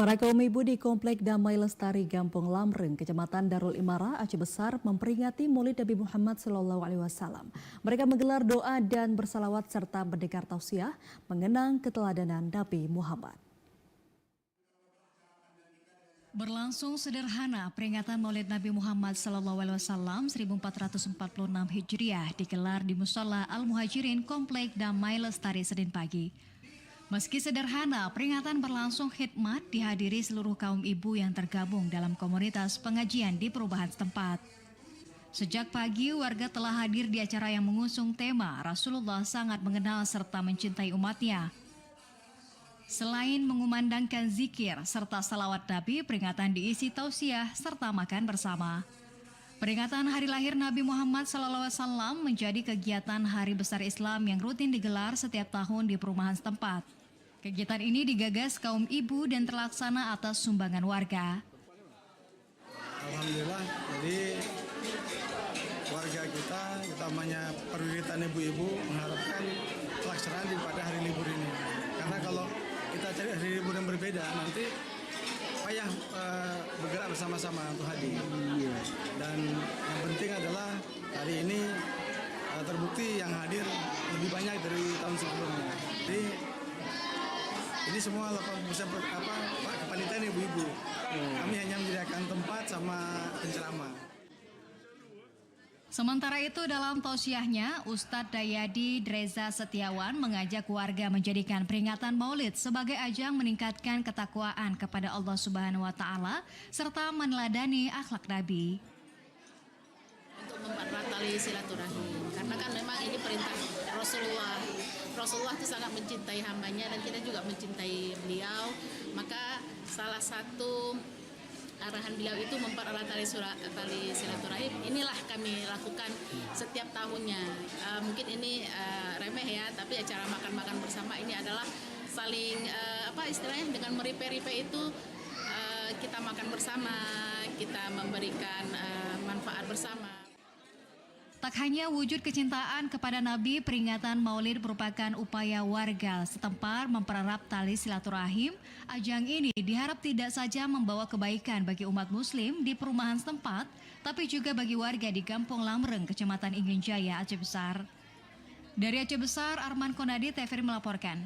Para kaum ibu di Komplek Damai Lestari Gampong Lamreng, Kecamatan Darul Imara, Aceh Besar memperingati Maulid Nabi Muhammad SAW. Mereka menggelar doa dan bersalawat serta mendekar tausiah mengenang keteladanan Nabi Muhammad. Berlangsung sederhana, peringatan Maulid Nabi Muhammad SAW 1446 Hijriah digelar di Mushola Al-Muhajirin Komplek Damai Lestari Senin pagi. Meski sederhana, peringatan berlangsung khidmat dihadiri seluruh kaum ibu yang tergabung dalam komunitas pengajian di perubahan setempat. Sejak pagi, warga telah hadir di acara yang mengusung tema Rasulullah sangat mengenal serta mencintai umatnya. Selain mengumandangkan zikir serta salawat Nabi, peringatan diisi tausiah serta makan bersama. Peringatan hari lahir Nabi Muhammad SAW menjadi kegiatan hari besar Islam yang rutin digelar setiap tahun di perumahan setempat. Kegiatan ini digagas kaum ibu dan terlaksana atas sumbangan warga. Alhamdulillah, jadi warga kita, utamanya perwiritan ibu-ibu, mengharapkan pelaksanaan pada hari libur ini. Karena kalau kita cari hari libur yang berbeda, nanti payah bergerak bersama-sama untuk hadir. Dan yang penting adalah hari ini terbukti yang hadir lebih banyak dari tahun sebelumnya. Jadi ini semua Pak kepanitiaan ibu-ibu. Kami hanya menyediakan tempat sama penceramah. Sementara itu dalam tausiahnya, Ustadz Dayadi Dreza Setiawan mengajak warga menjadikan peringatan Maulid sebagai ajang meningkatkan ketakwaan kepada Allah Subhanahu wa Ta'ala serta meneladani akhlak Nabi. Untuk mempererat tali silaturahim, karena kan memang ini perintah Rasulullah. Rasulullah itu sangat mencintai hambanya dan kita juga mencintai beliau. Maka salah satu arahan beliau itu mempererat tali silaturahim. Inilah kami lakukan setiap tahunnya. Mungkin ini remeh ya, tapi acara makan-makan bersama ini adalah saling istilahnya dengan meripe-ripe itu kita makan bersama, kita memberikan manfaat bersama. Tak hanya wujud kecintaan kepada Nabi, peringatan Maulid merupakan upaya warga setempat mempererat tali silaturahim. Ajang ini diharap tidak saja membawa kebaikan bagi umat muslim di perumahan setempat, tapi juga bagi warga di Gampong Lamreng, Kecamatan Inggris Jaya, Aceh Besar. Dari Aceh Besar, Arman Konadi, TVRI melaporkan.